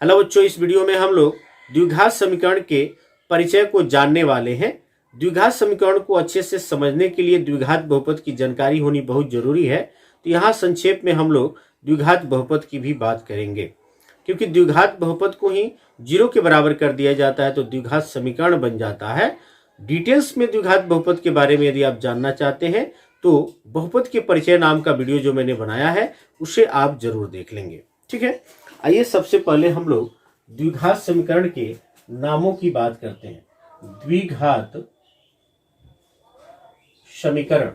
Hello बच्चों, इस video में हम लोग द्विघात समीकरण के परिचय को जानने वाले हैं। द्विघात समीकरण को अच्छे से समझने के लिए द्विघात बहुपद की जानकारी होनी बहुत जरूरी है। तो यहाँ संक्षेप में हम लोग द्विघात बहुपद की भी बात करेंगे, क्योंकि द्विघात बहुपद को ही जीरो के बराबर कर दिया जाता है तो द्विघात समीकरण बन जाता है। डिटेल्स में द्विघात बहुपद के बारे में यदि आप जानना चाहते हैं तो बहुपद के परिचय नाम का वीडियो जो मैंने बनाया है उसे आप जरूर देख लेंगे। ठीक है, आइए सबसे पहले हम लोग द्विघात समीकरण के नामों की बात करते हैं। द्विघात समीकरण,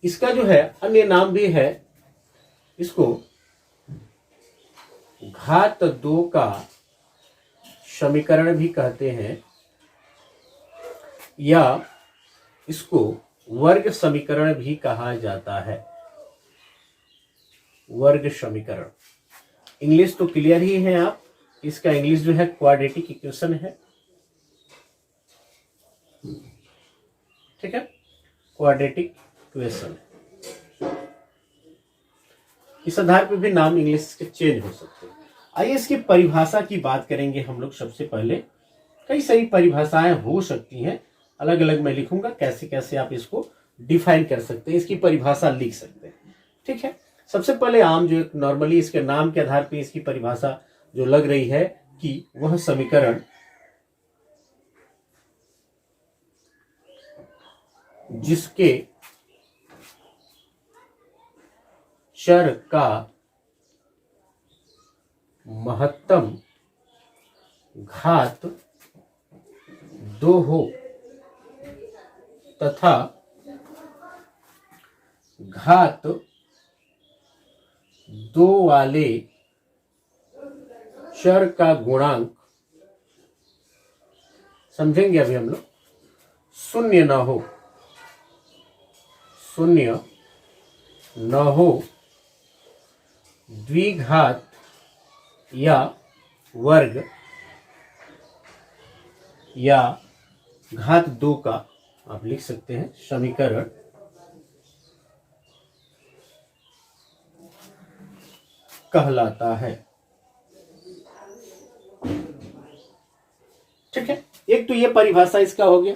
इसका जो है अन्य नाम भी है, इसको घात दो का समीकरण भी कहते हैं या इसको वर्ग समीकरण भी कहा जाता है। वर्ग समीकरण, इंग्लिश तो क्लियर ही है आप, इसका इंग्लिश जो है क्वाड्रेटिक इक्वेशन है। ठीक है, क्वाड्रेटिक इक्वेशन, इस आधार पर भी नाम इंग्लिश के चेंज हो सकते हैं। आइए इसकी परिभाषा की बात करेंगे हम लोग। सबसे पहले कई सारी परिभाषाएं हो सकती हैं, अलग अलग मैं लिखूंगा, कैसे कैसे आप इसको डिफाइन कर सकते हैं, इसकी परिभाषा लिख सकते हैं। ठीक है, सबसे पहले आम जो एक नॉर्मली इसके नाम के आधार पर इसकी परिभाषा जो लग रही है कि वह समीकरण जिसके चर का महत्तम घात दो हो तथा घात दो वाले चर का गुणांक, समझेंगे अभी हम लोग, शून्य न हो, शून्य न हो, द्विघात या वर्ग या घात दो का आप लिख सकते हैं समीकरण कहलाता है। ठीक है, एक तो ये परिभाषा इसका हो गया।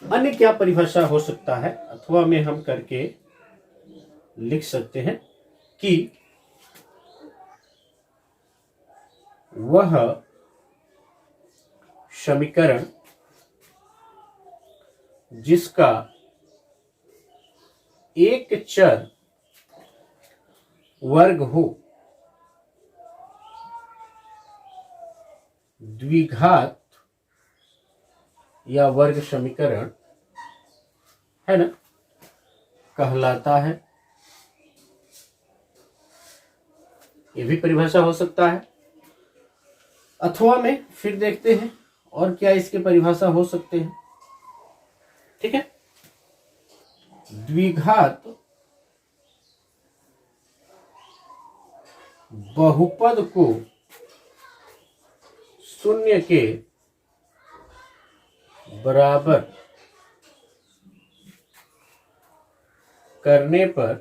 अन्य क्या परिभाषा हो सकता है अथवा में हम करके लिख सकते हैं कि वह समीकरण जिसका एक चर वर्ग हो द्विघात या वर्ग समीकरण है ना, कहलाता है। ये भी परिभाषा हो सकता है। अथवा में फिर देखते हैं और क्या इसके परिभाषा हो सकते हैं। ठीक है, द्विघात बहुपद को शून्य के बराबर करने पर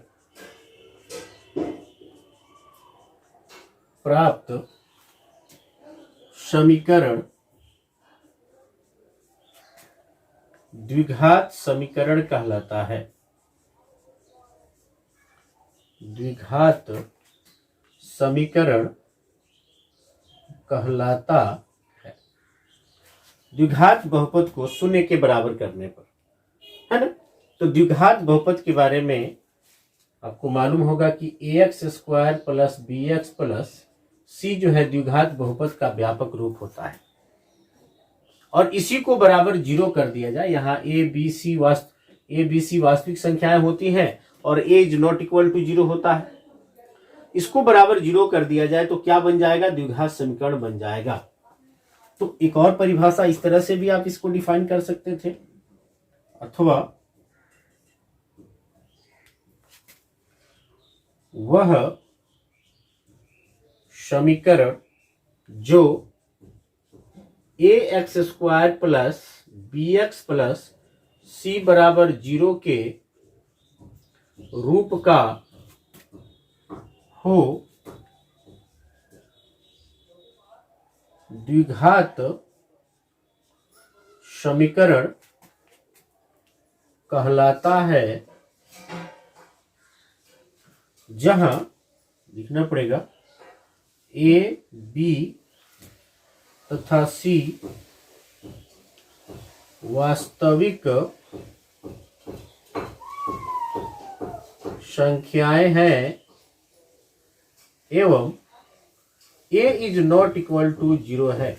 प्राप्त समीकरण द्विघात समीकरण कहलाता है। द्विघात समीकरण कहलाता है द्विघात बहुपद को शून्य के बराबर करने पर, है ना। तो द्विघात बहुपद के बारे में आपको मालूम होगा कि ax square plus bx plus c जो है द्विघात बहुपद का व्यापक रूप होता है और इसी को बराबर जीरो कर दिया जाए। यहाँ a b c वास्तविक संख्याएं होती हैं और a is not equal to zero होता है। इसको बराबर जीरो कर दिया जाए तो क्या बन जाएगा, द्विघात समीकरण बन जाएगा। तो एक और परिभाषा इस तरह से भी आप इसको डिफाइन कर सकते थे, अथवा वह समीकरण जो ax square plus bx plus c बराबर जीरो के रूप का हो द्विघात समीकरण कहलाता है, जहां लिखना पड़ेगा ए बी तथा सी वास्तविक संख्याएं हैं एवं a is not equal to 0 है।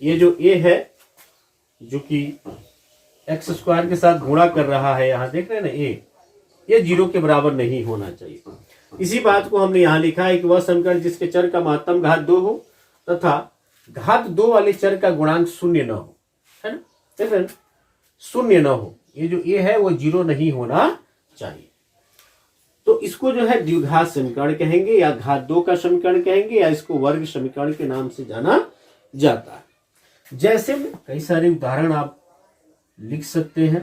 ये जो a है जो कि एक्स स्क्वायर के साथ गुणा कर रहा है, यहां देख रहे हैं ना a, ये 0 के बराबर नहीं होना चाहिए। इसी बात को हमने यहां लिखा है कि वह समीकरण जिसके चर का महत्तम घात 2 हो तथा घात 2 वाले चर का गुणांक 0 न हो, है ना, देख रहे हैं, 0 न हो, ये जो a है वो 0 नहीं होना चाहिए। तो इसको जो है द्विघात समीकरण कहेंगे या घात 2 का समीकरण कहेंगे या इसको वर्ग समीकरण के नाम से जाना जाता है। जैसे में कई सारे उदाहरण आप लिख सकते हैं।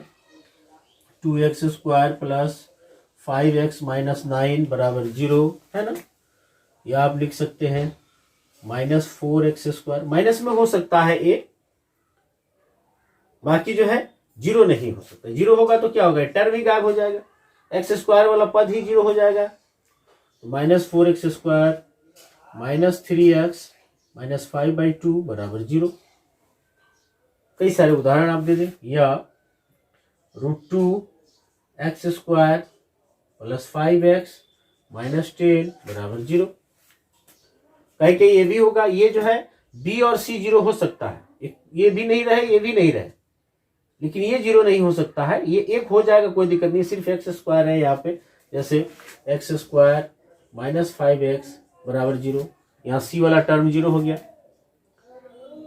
2x square plus 5x minus 9 बराबर 0, है ना, या आप लिख सकते हैं माइनस 4x स्क्वायर, माइनस में हो सकता है a, बाकी जो है 0 नहीं हो सकता। 0 होगा तो क्या होगा, टर्म ही गायब हो जाएगा, एक्स स्क्वायर वाला पद ही 0 हो जाएगा। Minus 4x square minus 3x minus 5/2 बराबर 0। कई सारे उदाहरण आप दे दें, या √2x square plus 5x minus 10 बराबर 0। कहीं कहीं ये भी होगा, ये जो है b और c 0 हो सकता है, ये भी नहीं रहे ये भी नहीं रहे, लेकिन ये 0 नहीं हो सकता है, ये 1 हो जाएगा, कोई दिक्कत नहीं, सिर्फ एक्स स्क्वायर है यहाँ पे, जैसे एक्स स्क्वायर माइनस 5x बराबर 0, यहाँ c वाला टर्म 0 हो गया।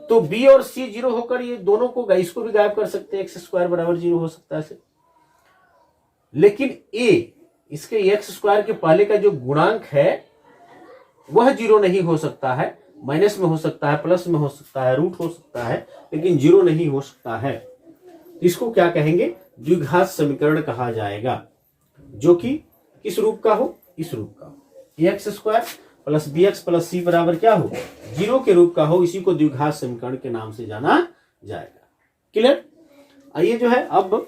तो b और c 0 होकर ये दोनों को, इसको भी गायब कर सकते हैं, एक्स स्क्वायर बराबर 0 हो सकता है। लेकिन a, इसके एक्स स्क्वायर के पहले का जो गुणांक है वह 0 नहीं हो सकता है, माइनस में हो सकता है, प्लस में हो सकता है, रूट हो सकता है, लेकिन 0 नहीं हो सकता है। इसको क्या कहेंगे, द्विघात समीकरण कहा जाएगा, जो कि किस रूप का हो, इस रूप का हो, x square plus b x plus c बराबर क्या हो, 0 के रूप का हो, इसी को द्विघात समीकरण के नाम से जाना जाएगा। क्लियर। आइए जो है अब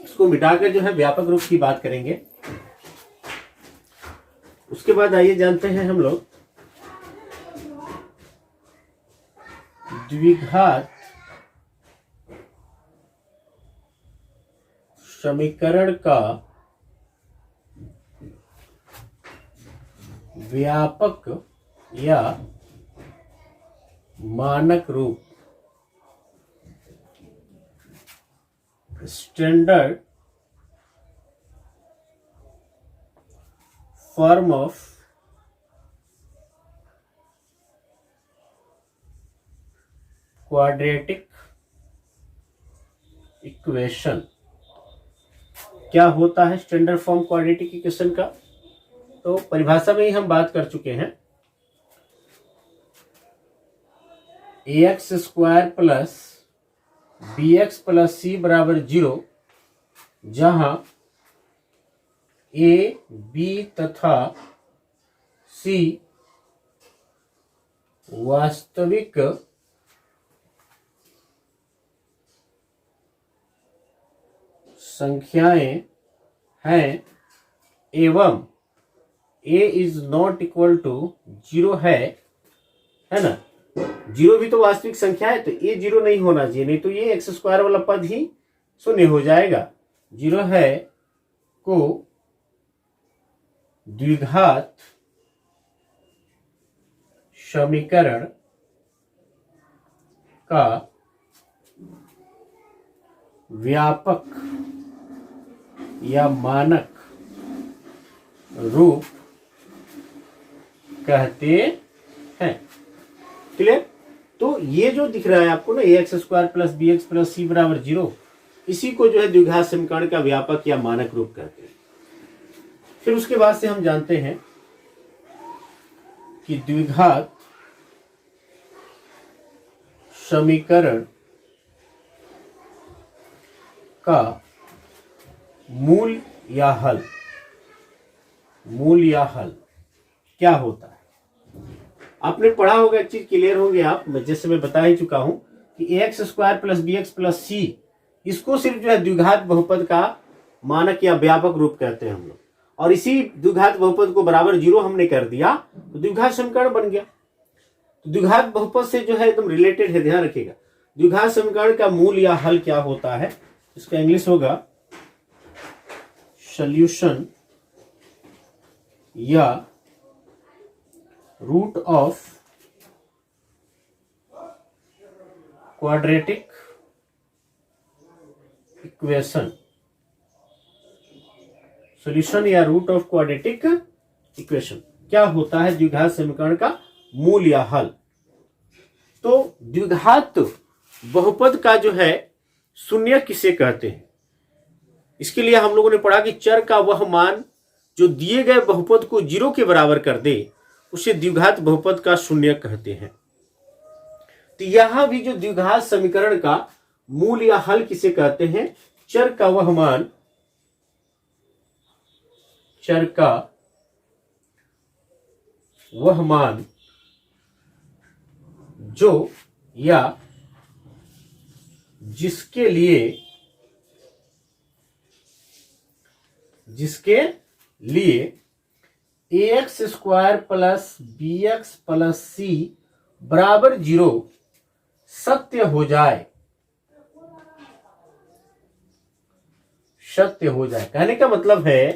इसको मिटाकर जो है व्यापक रूप की बात करेंगे। उसके बाद आइए जानते हैं हम लोग द्विघात समीकरण का व्यापक या मानक रूप, standard form of quadratic equation. क्या होता है स्टैंडर्ड फॉर्म क्वाड्रेटिक इक्वेशन का, तो परिभाषा में ही हम बात कर चुके हैं। ax square plus bx plus c बराबर 0, जहां a, b तथा c वास्तविक संख्याएं हैं एवं a is not equal to 0 है ना। 0 भी तो वास्तविक संख्या है, तो a 0 नहीं होना चाहिए, नहीं तो ये एक्स स्क्वायर वाला पद ही 0 हो जाएगा। 0 है को द्विघात समीकरण का व्यापक या मानक रूप कहते हैं। क्लियर। तो ये जो दिख रहा है आपको ना, x square plus b x plus c बराबर 0, इसी को जो है द्विघात समीकरण का व्यापक या मानक रूप कहते हैं। फिर उसके बाद से हम जानते हैं कि द्विघात समीकरण का मूल या हल, मूल या हल क्या होता है। आपने पढ़ा होगा, एक चीज क्लियर होंगे आप, जैसे मैं बता ही चुका हूं कि ax square plus b x plus c, इसको सिर्फ जो है द्विघात बहुपद का मानक या व्यापक रूप कहते हैं हम लोग, और इसी द्विघात बहुपद को बराबर 0 हमने कर दिया तो द्विघात समीकरण बन गया। तो द्विघात बहुपद से जो है एकदम रिलेटेड है, ध्यान रखिएगा। द्विघात समीकरण का मूल या हल क्या होता है, इसका इंग्लिश होगा सॉल्यूशन या root of quadratic equation. Solution या रूट ऑफ क्वाड्रेटिक इक्वेशन क्या होता है, द्विघात समीकरण का मूल या हल। तो द्विघात बहुपद का जो है शून्य किसे कहते हैं, इसके लिए हम लोगों ने पढ़ा कि चर का वह मान जो दिए गए बहुपद को 0 के बराबर कर दे उसे द्विघात बहुपद का शून्य कहते हैं। तो यहां भी जो द्विघात समीकरण का मूल या हल किसे कहते हैं, चर का वह मान, चर का वह मान जो या जिसके लिए ax square plus b x plus c बराबर 0 सत्य हो जाए। सत्य हो जाए कहने का मतलब है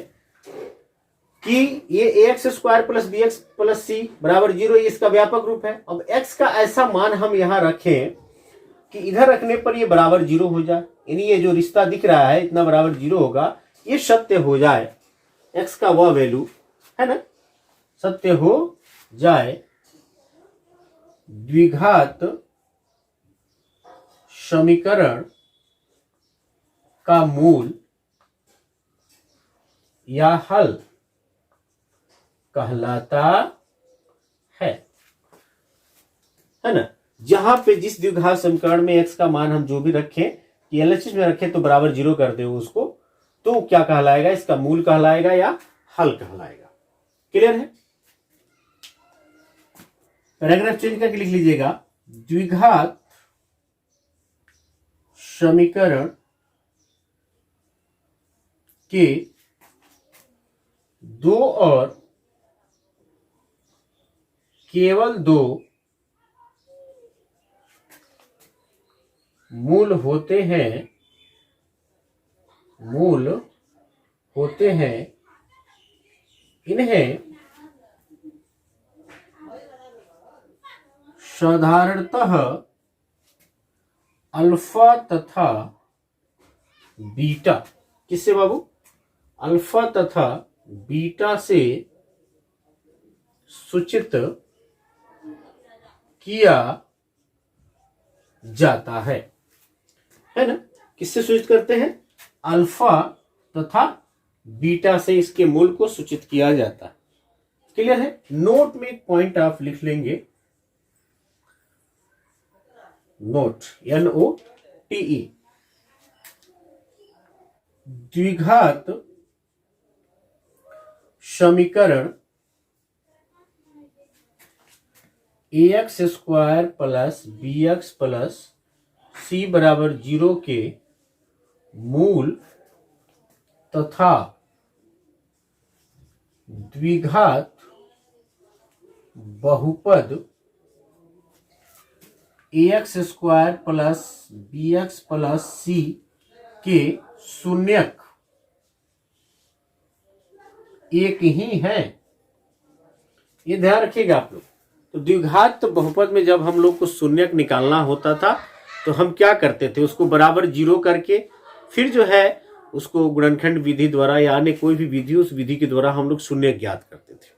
कि ये ax square plus b x plus c बराबर 0 इसका व्यापक रूप है। अब x का ऐसा मान हम यहां रखें कि इधर रखने पर ये बराबर 0 हो जाए, यानी ये जो रिश्ता दिख रहा है इतना बराबर 0 होगा, ये सत्य हो जाए, x का वह वैल्यू है ना, सत्य हो जाए। द्विघात समीकरण का मूल या हल कहलाता है ना। जहां पे जिस द्विघात समीकरण में x का मान हम जो भी रखें कि एलएचएस में रखें तो बराबर 0 कर दे उसको, तो क्या कहलाएगा, इसका मूल कहलाएगा या हल कहलाएगा। क्लियर है। पैराग्राफ चेंज करके लिख लीजिएगा, द्विघात समीकरण के दो और केवल 2 मूल होते हैं, इन्हें साधारणतः अल्फा तथा बीटा, किससे बाबू, अल्फा तथा बीटा से सूचित किया जाता है ना। किससे सूचित करते हैं, अल्फा तथा बीटा से इसके मूल को सूचित किया जाता है। क्लियर है। नोट में एक पॉइंट आप लिख लेंगे, नोट NOTE, द्विघात समीकरण ax square plus b x plus c बराबर 0 के मूल तथा द्विघात बहुपद ax square plus b x plus c के शून्यक एक ही है, ये ध्यान रखिएगा आप लोग। तो द्विघात बहुपद में जब हम लोग को शून्यक निकालना होता था तो हम क्या करते थे, उसको बराबर 0 करके फिर जो है उसको गुणनखंड विधि द्वारा या अन्य कोई भी विधि, उस विधि के द्वारा हम लोग शून्यक ज्ञात करते थे।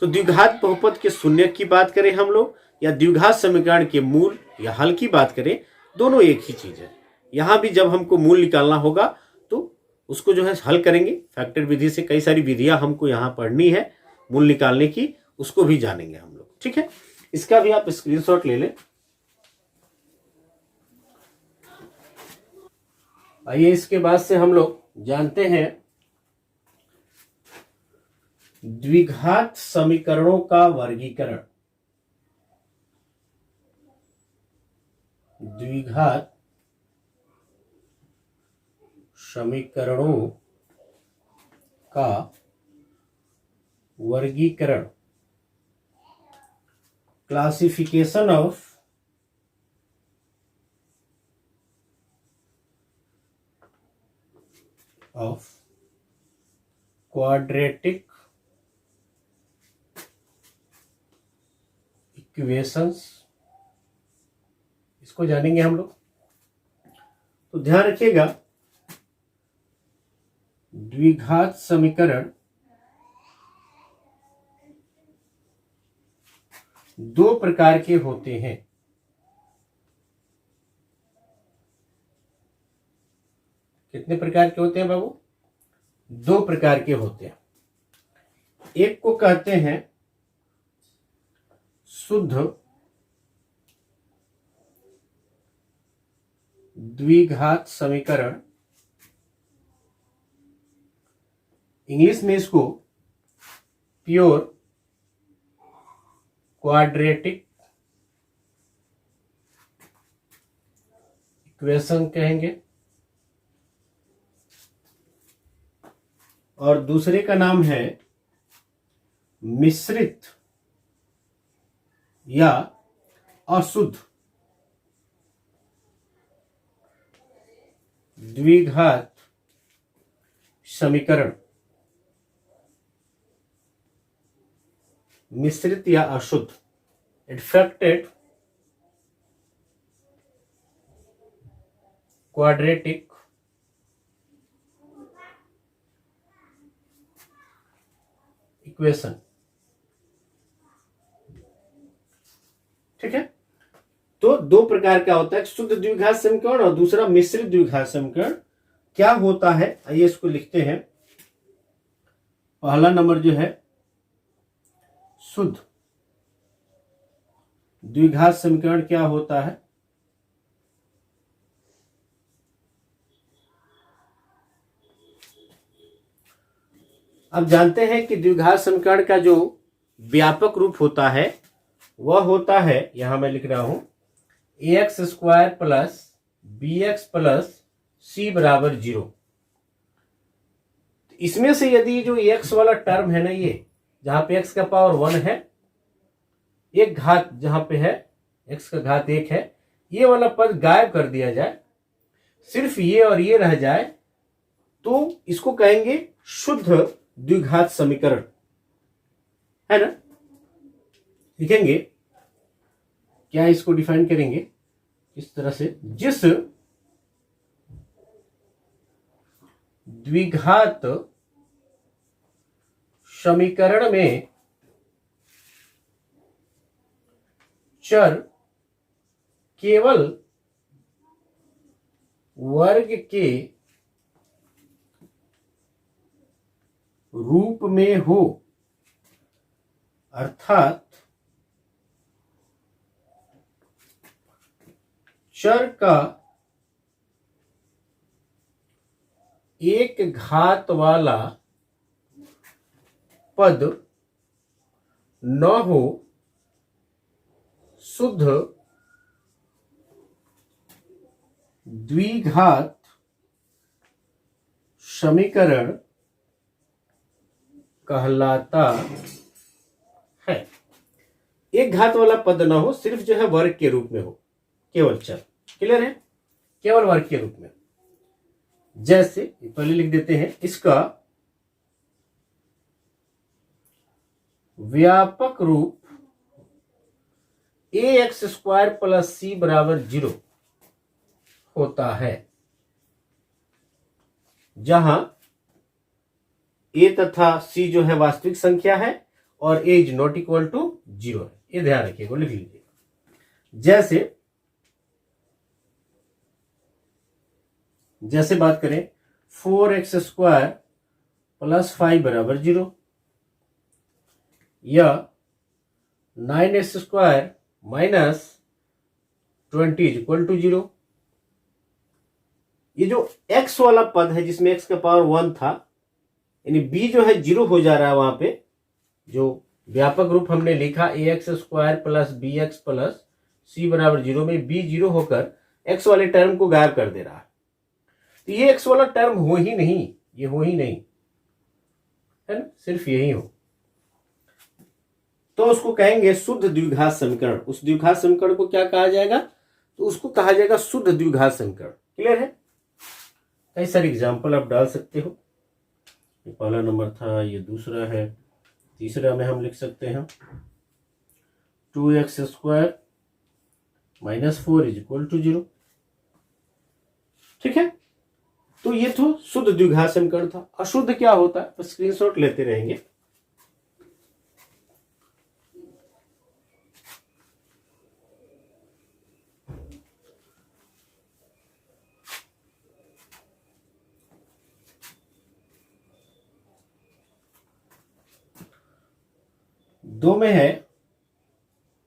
तो द्विघात बहुपद के शून्यक की बात करें हम लोग या द्विघात समीकरण के मूल या हल की बात करें, दोनों एक ही चीज है। यहां भी जब हमको मूल निकालना होगा तो उसको जो है हल करेंगे, फैक्टर विधि से कई सारी विधियां हमको यहाँ पढ़नी है मूल निकालने की, उसको भी जानेंगे हम लोग। ठीक है, इसका भी आप स्क्रीनशॉट ले लें। आइए इसके बाद से हम लोग जानते हैं द्विघात समीकरणों का वर्गीकरण। द्विघात समीकरणों का वर्गीकरण, क्लासिफिकेशन ऑफ क्वाड्रेटिक इक्वेशंस, इसको जानेंगे हम लोग। तो ध्यान रखिएगा, द्विघात समीकरण दो प्रकार के होते हैं। कितने प्रकार के होते हैं बाबू? दो प्रकार के होते हैं। एक को कहते हैं शुद्ध द्विघात समीकरण, इंग्लिश में इसको प्योर क्वाड्रेटिक इक्वेशन कहेंगे, और दूसरे का नाम है मिश्रित या अशुद्ध द्विघात समीकरण। मिश्रित या अशुद्ध, इन्फेक्टेड क्वाड्रेटिक इक्वेशन। ठीक है, तो दो प्रकार का होता है, शुद्ध द्विघात समीकरण और दूसरा मिश्रित द्विघात समीकरण। क्या होता है आइए इसको लिखते हैं। पहला नंबर जो है शुद्ध द्विघात समीकरण क्या होता है? अब जानते हैं कि द्विघात समीकरण का जो व्यापक रूप होता है वह होता है, यहां मैं लिख रहा हूं, ax square plus bx plus c बराबर 0। इसमें से यदि जो x वाला टर्म है ना, ये जहां पे x का पावर 1 है, एक घात जहां पे है x का घात 1 है, ये वाला पद गायब कर दिया जाए, सिर्फ ये और ये रह जाए, तो इसको कहेंगे शुद्ध द्विघात समीकरण, है ना। लिखेंगे क्या, इसको डिफाइन करेंगे इस तरह से, जिस द्विघात समीकरण में चर केवल वर्ग के रूप में हो, अर्थात चर का एक घात वाला पद न हो, शुद्ध द्विघात समीकरण कहलाता है। एक घात वाला पद न हो, सिर्फ जो है वर्ग के रूप में हो, केवल चर। क्लियर है? केवल वर्ग के रूप में। जैसे पहले लिख देते हैं, इसका व्यापक रूप ax स्क्वायर प्लस c बराबर 0 होता है, जहां a तथा c जो है वास्तविक संख्या है और a is not equal to 0 है। ये ध्यान रखिएगा, लिख लीजिए। जैसे बात करें 4x स्क्वायर प्लस 5 बराबर 0, या 9x square minus 20 is equal to 0। ये जो x वाला पद है जिसमें x का पावर 1 था, यानी b जो है 0 हो जा रहा है वहां पे, जो व्यापक रूप हमने लिखा ax² plus bx plus c बराबर 0 में b 0 होकर x वाले टर्म को गायब कर दे रहा है। तो ये x वाला टर्म हो ही नहीं, ये हो ही नहीं, है ना, सिर्फ यही हो तो उसको कहेंगे शुद्ध द्विघात समीकरण। उस द्विघात समीकरण को क्या कहा जाएगा? तो उसको कहा जाएगा शुद्ध द्विघात समीकरण। क्लियर है? कई सारे एग्जाम्पल आप डाल सकते हो। ये पहला नंबर था, ये दूसरा है, तीसरा में हम लिख सकते हैं 2x² - 4 = 0। ठीक है, तो ये तो शुद्ध द्विघात समीकरण था। अशुद्ध क्या होता है? स्क्रीनशॉट लेते रहेंगे। दो में है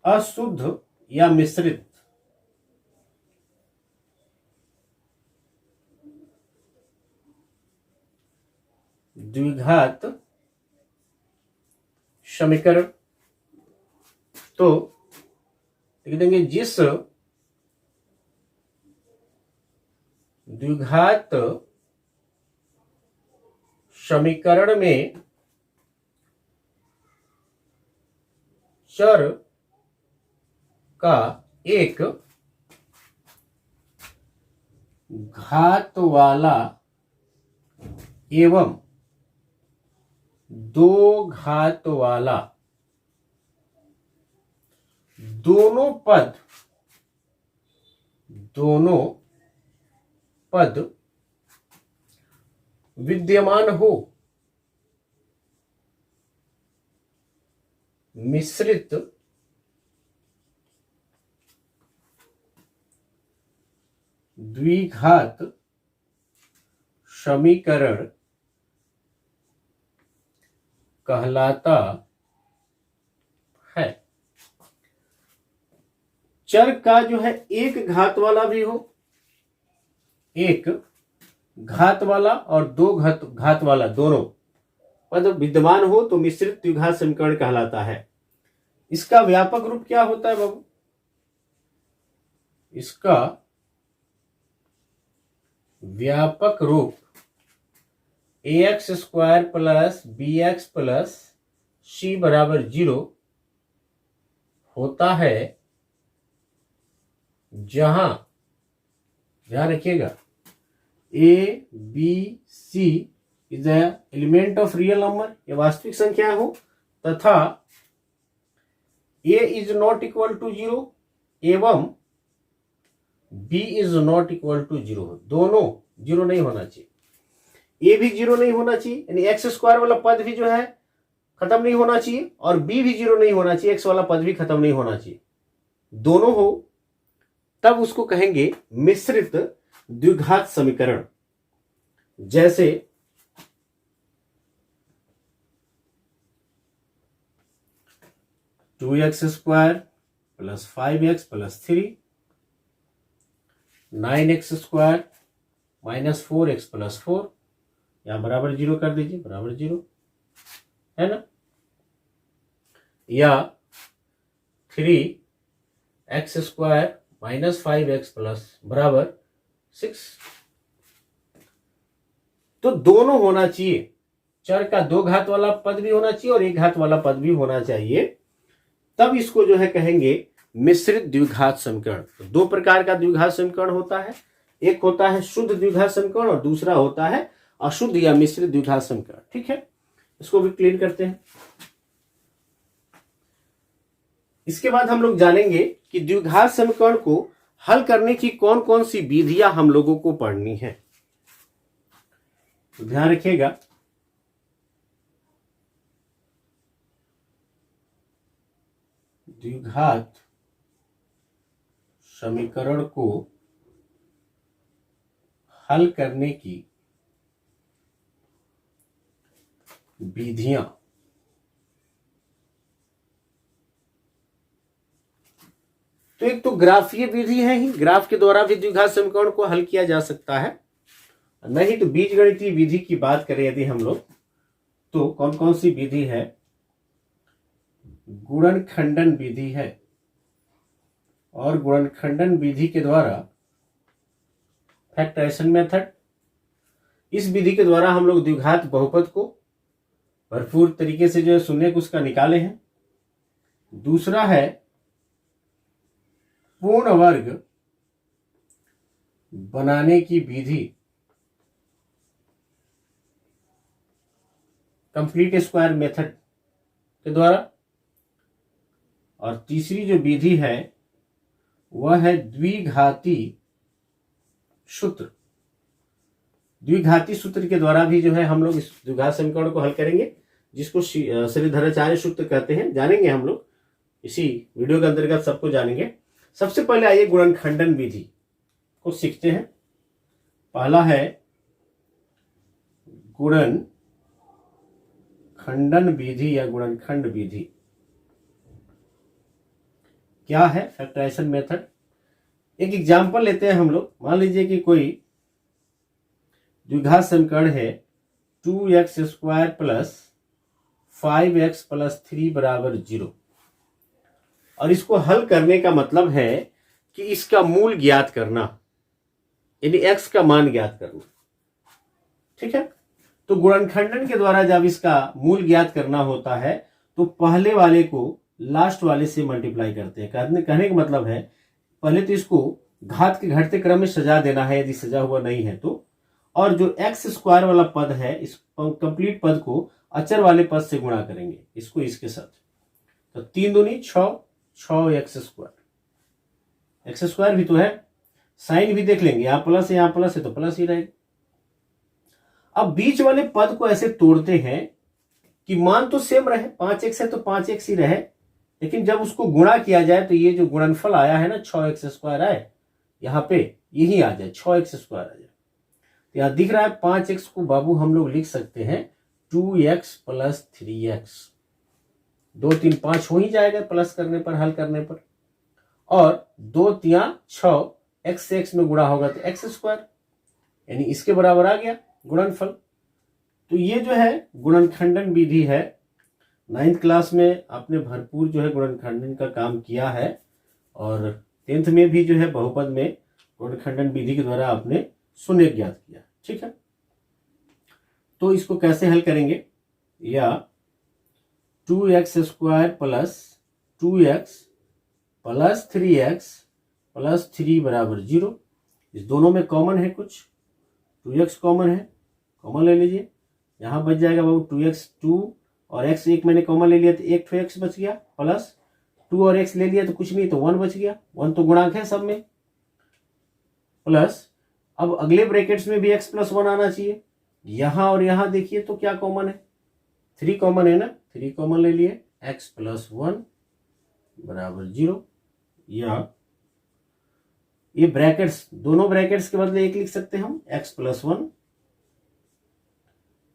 अशुद्ध या मिश्रित। द्विघात समीकरण। तो लिख देंगे जिस द्विघात समीकरण में चर का एक घात वाला एवं दो घात वाला दोनों पद विद्यमान हो, मिश्रित द्विघात समीकरण कहलाता है। चर का जो है एक घात वाला भी हो, एक घात वाला और दो घात वाला दोनों पद विद्यमान हो तो मिश्रित द्विघात समीकरण कहलाता है। इसका व्यापक रूप क्या होता है बाबू? इसका व्यापक रूप ax² plus bx plus c बराबर 0 होता है, जहां ध्यान रखिएगा a b c is the element of real number, ये वास्तविक संख्या हो, तथा a is not equal to 0 एवं b is not equal to 0 हो। दोनों 0 नहीं होना चाहिए, a भी 0 नहीं होना चाहिए, यानी x² वाला पद भी जो है खत्म नहीं होना चाहिए और b भी 0 नहीं होना चाहिए, x वाला पद भी खत्म नहीं होना चाहिए, दोनों हो, तब उसको कहेंगे मिश्रित द्विघात समीकरण। जैसे 2x² plus 5x plus 3, 9x² minus 4x plus 4, यहां बराबर 0 कर दीजिए, बराबर 0 है ना, या 3x² माइनस 5x प्लस बराबर 6। तो दोनों होना चाहिए, चर का दो घात वाला पद भी होना चाहिए और एक घात वाला पद भी होना चाहिए, तब इसको जो है कहेंगे मिश्रित द्विघात समीकरण। तो दो प्रकार का द्विघात समीकरण होता है, एक होता है शुद्ध द्विघात समीकरण और दूसरा होता है अशुद्ध या मिश्रित द्विघात समीकरण। ठीक है, इसको भी क्लीन करते हैं। इसके बाद हम लोग जानेंगे कि द्विघात समीकरण को हल करने की कौन कौन सी विधियां हम लोगों को पढ़नी है। तो ध्यान रखिएगा, द्विघात समीकरण को हल करने की विधियां तो एक तो ग्राफीय विधि है ही, ग्राफ के द्वारा भी द्विघात समीकरण को हल किया जा सकता है, नहीं तो बीजगणितीय विधि की बात करें यदि हम लोग, तो कौन कौन सी विधि है गुणनखंडन विधि है और गुणनखंडन विधि के द्वारा फैक्टराइजेशन मेथड, इस विधि के द्वारा हम लोग द्विघात बहुपद को भरपूर तरीके से जो है शून्य को उसका निकाले हैं। दूसरा है पूर्ण वर्ग बनाने की विधि, कंप्लीट स्क्वायर मेथड के द्वारा। और तीसरी जो विधि है वह है द्विघाती सूत्र। द्विघाती सूत्र के द्वारा भी जो है हम लोग इस द्विघात समीकरण को हल करेंगे, जिसको श्रीधराचार्य सूत्र कहते हैं। जानेंगे हम लोग इसी वीडियो के अंतर्गत, सबको जानेंगे। सबसे पहले आइए गुणनखंडन विधि को सीखते हैं। पहला है गुणनखंडन विधि या गुणनखंड विधि। क्या है? Factorisation method. एक एग्जांपल लेते हैं हम लोग। मान लीजिए कि कोई द्विघात समीकरण है 2x² प्लस 5x प्लस 3 बराबर 0, और इसको हल करने का मतलब है कि इसका मूल ज्ञात करना, यानी x का मान ज्ञात करना। ठीक है, तो गुणनखंडन के द्वारा जब इसका मूल ज्ञात करना होता है तो पहले वाले को लास्ट वाले से मल्टीप्लाई करते हैं। कहने का मतलब है पहले तो इसको घात के घटते क्रम में सजा देना है, यदि सजा हुआ नहीं है तो, और जो x² वाला पद है इस कंप्लीट पद को अचर वाले पद से गुणा करेंगे, इसको इसके साथ। तो 3 दूनी 6, 6x²। x² भी तो है, साइन भी देख लेंगे, यहां प्लस है यहां प्लस है तो प्लस ही रहेगा। अब बीच वाले पद को ऐसे तोड़ते हैं कि मान तो सेम रहे, 5x है तो 5x ही रहे, लेकिन जब उसको गुणा किया जाए तो ये जो गुणनफल आया है ना 6x² आए, यहां पे यही आ जाए 6x² आ जाए। तो यहां दिख रहा है 5x को बाबू हम लोग लिख सकते हैं 2x प्लस 3x। 2 3 5 हो ही जाएगा प्लस करने पर, हल करने पर, और 2 3 6, x से x में गुणा होगा तो x², यानी इसके बराबर आ गया गुणनफल। तो ये जो है गुणनखंडन विधि है। 9th क्लास में आपने भरपूर जो है गुणनखंडन का काम किया है, और 10th में भी जो है बहुपद में गुणनखंडन विधि के द्वारा आपने शून्य ज्ञात किया। ठीक है, तो इसको कैसे हल करेंगे? या 2x² plus 2x plus 3x plus 3 बराबर 0। इस दोनों में कॉमन है कुछ, 2x कॉमन है, कॉमन ले लीजिए। यहां बच जाएगा बाबू 2x, 2 और x एक मैंने कॉमन ले लिया तो एक 2x बच गया, प्लस 2 और x ले लिया तो कुछ नहीं तो 1 बच गया। 1 तो गुणांक है सब में, प्लस अब अगले ब्रैकेट्स में भी x प्लस 1 आना चाहिए। यहां और यहां देखिए तो क्या कॉमन है, 3 कॉमन है ना, 3 कॉमन ले लिए, x प्लस 1 बराबर 0। या ये ब्रैकेट्स, दोनों ब्रैकेट्स के बदले एक लिख सकते हैं हम, x प्लस 1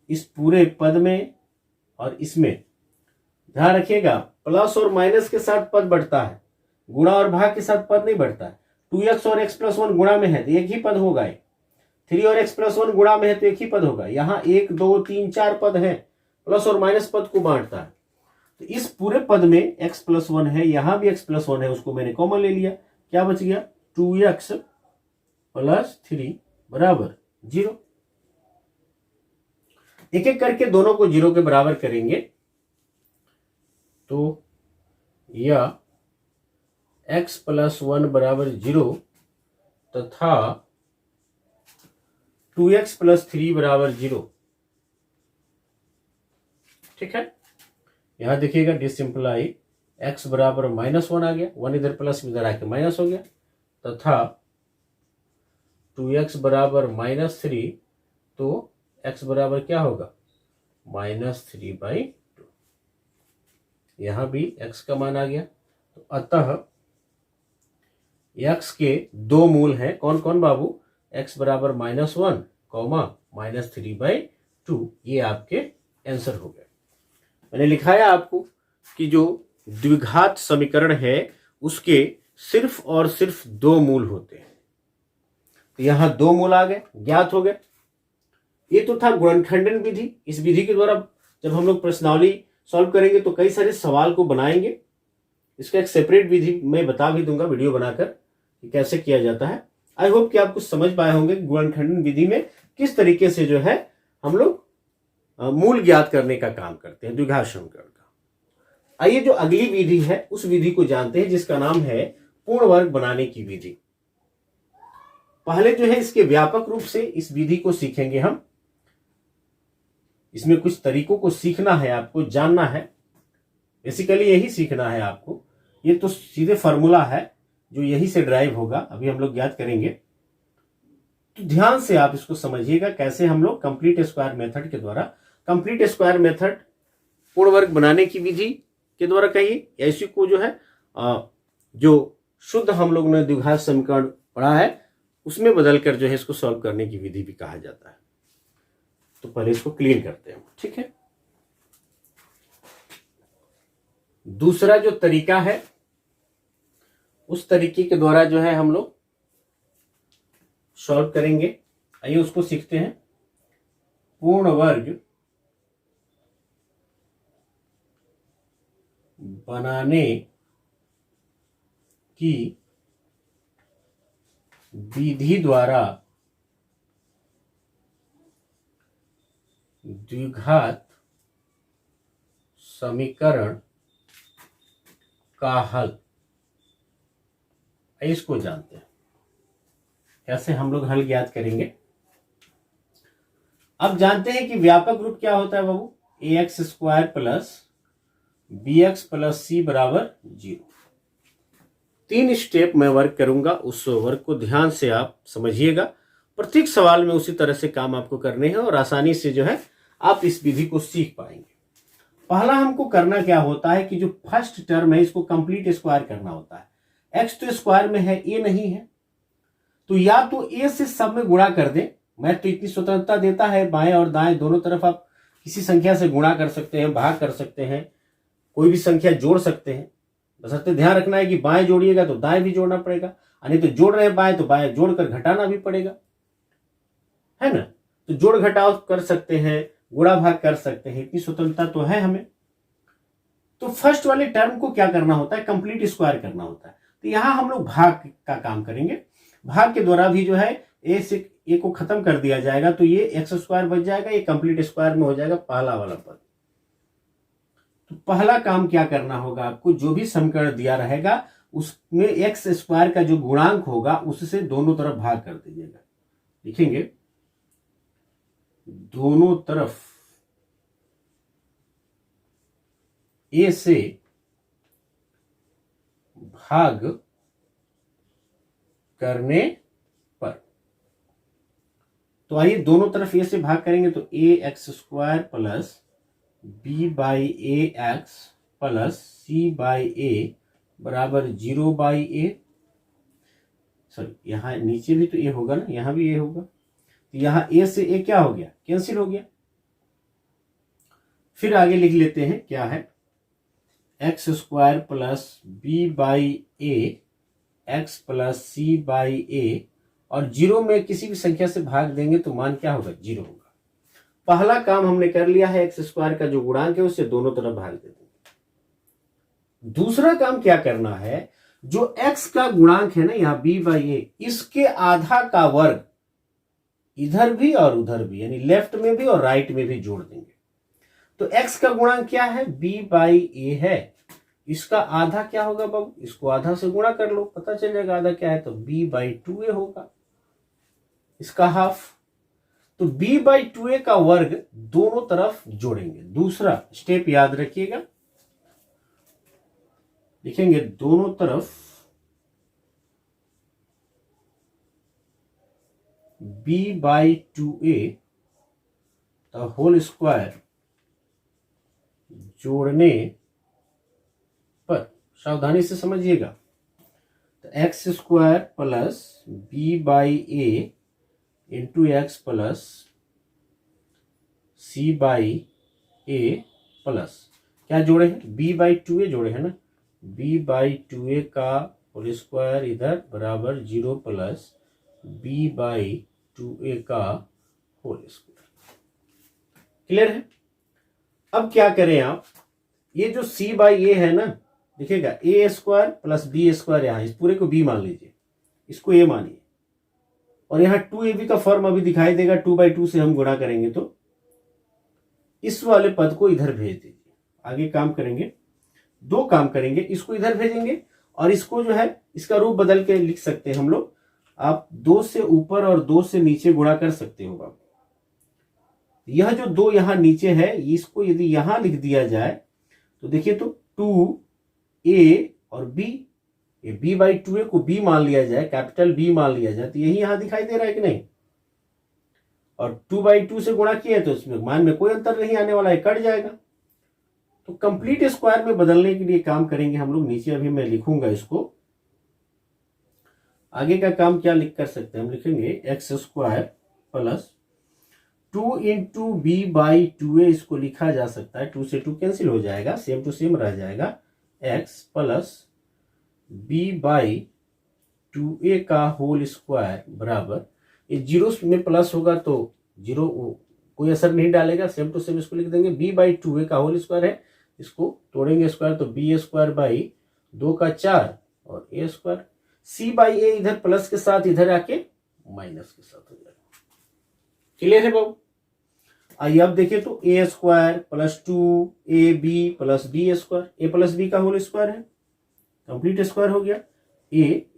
इस पूरे पद में और इसमें। ध्यान रखिएगा प्लस और माइनस के साथ पद बढ़ता है, गुणा और भाग के साथ पद नहीं बढ़ता है। 2x और x प्लस 1 गुणा में है तो एक ही पद होगा, 3 और x प्लस 1 गुणा में है तो एक ही पद होगा। यहाँ 1 2 3 4 पद है, प्लस और माइनस पद को बांटता है। तो इस पूरे पद में x प्लस 1 है, यहां भी x प्लस 1 है, उसको मैंने कॉमन ले लिया। क्या बच गया? 2x प्लस 3 बराबर 0। एक एक करके दोनों को 0 के बराबर करेंगे तो यह x प्लस 1 बराबर 0 तथा 2x प्लस 3 बराबर 0। ठीक है, यहां देखिएगा डिसिंप्लाई x बराबर -1 आ गया, 1 इधर प्लस इधर आके माइनस हो गया, तथा 2x बराबर -3, तो x बराबर क्या होगा? -3/2। यहां भी x का मान आ गया। तो अतः x के दो मूल हैं, कौन कौन बाबू? x बराबर -1, -3/2। ये आपके आंसर हो गए। मैंने लिखाया आपको कि जो द्विघात समीकरण है उसके सिर्फ और सिर्फ 2 मूल होते हैं। तो यहां 2 मूल आ गए, ज्ञात हो गए। ये तो था गुणनखंडन विधि। इस विधि के द्वारा जब हम लोग प्रश्नावली सॉल्व करेंगे तो कई सारे सवाल को बनाएंगे। इसका एक सेपरेट विधि मैं बता भी दूंगा वीडियो बनाकर कि कैसे किया जाता है। आई होप कि आप कुछ समझ पाए होंगे गुणनखंडन विधि में किस तरीके से जो है हम लोग मूल ज्ञात करने का काम करते हैं द्विघात समीकरण का। आइए जो अगली विधि है उस विधि को जानते हैं जिसका नाम है पूर्ण वर्ग बनाने की विधि। पहले जो है इसके व्यापक रूप से इस विधि को सीखेंगे हम। इसमें कुछ तरीकों को सीखना है, आपको जानना है, बेसिकली यही सीखना है आपको। ये तो सीधे फॉर्मूला है जो यही से ड्राइव होगा, अभी हम लोग ज्ञात करेंगे। तो ध्यान से आप इसको समझिएगा कैसे हम लोग कंप्लीट स्क्वायर मेथड के द्वारा, कंप्लीट स्क्वायर मेथड पूर्ण वर्ग बनाने की विधि के द्वारा कहिए, ऐसी को जो है जो शुद्ध हम लोग ने द्विघात समीकरण पढ़ा है उसमें बदलकर जो है इसको सॉल्व करने की विधि भी कहा जाता है। तो पहले इसको क्लीन करते हैं, ठीक है। दूसरा जो तरीका है उस तरीके के द्वारा जो है हम लोग सॉल्व करेंगे। आइए उसको सीखते हैं। पूर्ण वर्ग बनाने की विधि द्वारा द्विघात समीकरण का हल। इसको जानते हैं कैसे हम लोग हल ज्ञात करेंगे। अब जानते हैं कि व्यापक रूप क्या होता है बाबू, ax square plus bx plus c बराबर 0। 3 स्टेप मैं वर्क करूंगा, उस वर्क को ध्यान से आप समझिएगा। प्रत्येक सवाल में उसी तरह से काम आपको करने हैं और आसानी से जो है आप इस विधि को सीख पाएंगे। पहला हमको करना क्या होता है कि जो फर्स्ट टर्म है इसको कंप्लीट स्क्वायर करना होता है। x तो स्क्वायर में है, a नहीं है, तो या तो a से सब में गुणा कर दे। मैथ तो इतनी स्वतंत्रता देता है, बाएं और दाएं दोनों तरफ आप किसी संख्या से गुणा कर सकते हैं, भाग कर सकते हैं, कोई भी संख्या जोड़ सकते हैं। बशर्ते ध्यान रखना है कि बाएं जोड़िएगा तो दाएं भी जोड़ना पड़ेगा, नहीं तो जोड़ रहे हैं बाएं तो बाएं जोड़कर घटाना भी पड़ेगा, है ना। तो जोड़ घटाव कर सकते हैं, गुणा भाग कर सकते हैं, इतनी स्वतंत्रता तो है हमें। तो फर्स्ट वाले टर्म को क्या करना होता है, कंप्लीट स्क्वायर करना होता है। तो यहां हम लोग भाग का काम करेंगे। भाग के द्वारा भी जो है ए से ए को खत्म कर दिया जाएगा, तो ये एक्स स्क्वायर बच जाएगा, ये कंप्लीट स्क्वायर में हो जाएगा पहला वाला पद। तो पहला काम क्या करना होगा आपको, जो भी समीकरण दिया रहेगा उसमें एक्स स्क्वायर का जो गुणांक होगा उससे दोनों तरफ भाग कर दीजिएगा। लिखेंगे दोनों तरफ ए से भाग करने पर। तो आइए दोनों तरफ ए से भाग करेंगे तो a x square plus b by a x plus c by a बराबर 0 बाई ए। सॉरी, यहां नीचे भी तो ए होगा ना, यहां भी ए होगा, तो यहां ए से ए क्या हो गया, कैंसिल हो गया। फिर आगे लिख लेते हैं क्या है, x square plus b by a x plus c by a, और 0 में किसी भी संख्या से भाग देंगे तो मान क्या होगा, 0 होगा। पहला काम हमने कर लिया है, एक्स स्क्वायर का जो गुणांक है उससे दोनों तरफ भाग दे देंगे। दूसरा काम क्या करना है, जो x का गुणांक है ना यहाँ b बाई ए, इसके आधा का वर्ग इधर भी और उधर भी, यानी लेफ्ट में भी और राइट में भी जोड़ देंगे। तो x का गुणांक क्या है, b बाई ए है, इसका आधा क्या होगा बाबू, इसको आधा से गुणा कर लो, पता चल जाएगा आधा क्या है, तो b बाई 2a होगा, इसका हाफ। तो b बाई 2a का वर्ग दोनों तरफ जोड़ेंगे। दूसरा स्टेप याद रखिएगा, लिखेंगे दोनों तरफ b by 2a the whole square जोड़ने पर। सावधानी से समझिएगा, तो x square plus b by a into x plus c by a plus क्या जोड़े हैं, बी बाई 2a जोड़े हैं ना, b बाई 2a का होल स्क्वायर इधर बराबर 0 प्लस b बाई 2a का होल स्क्वायर। क्लियर है। अब क्या करें आप, ये जो c बाई ए है ना, देखिएगा ए स्क्वायर प्लस बी स्क्वायर, यहाँ इस पूरे को b मान लीजिए, इसको a मानिए, और यहाँ 2ab का फॉर्म अभी दिखाई देगा, 2/2 से हम गुणा करेंगे तो इस वाले पद को इधर भेज दीजिए। आगे काम करेंगे, दो काम करेंगे, इसको इधर भेजेंगे और इसको जो है इसका रूप बदल के लिख सकते हैं हम लोग। आप 2 से ऊपर और 2 से नीचे गुणा कर सकते हो बाबू। यह जो 2 यहां नीचे है, इसको यदि यहां लिख दिया जाए तो देखिए तो 2a और b, ये b/2a को b मान लिया जाए, कैपिटल B मान लिया जाए, तो यही यहां दिखाई दे रहा है कि नहीं। और 2/2 से गुणा किया तो इसमें मान में कोई अंतर नहीं आने वाला है, कट जाएगा। तो कंप्लीट स्क्वायर में बदलने के लिए काम करेंगे हम लोग। नीचे अभी मैं लिखूंगा इसको, आगे का काम क्या लिख कर सकते हैं हम, लिखेंगे x² प्लस 2 इंटू b/2a, इसको लिखा जा सकता है, 2 से 2 कैंसिल हो जाएगा, सेम टू सेम रह जाएगा, x प्लस b/2a का होल स्क्वायर बराबर, ये जीरो में प्लस होगा तो जीरो कोई असर नहीं डालेगा, सेम टू सेम इसको लिख देंगे, b/2a का होल स्क्वायर है, इसको तोड़ेंगे स्क्वायर तो b² 2 का 4 और a², c/a इधर प्लस के साथ इधर आके माइनस के साथ हो जाएगा। क्लियर है बाबू। आइए अब देखिए तो a² plus 2ab plus b², a plus b का होल स्क्वायर है, कंप्लीट स्क्वायर हो गया। a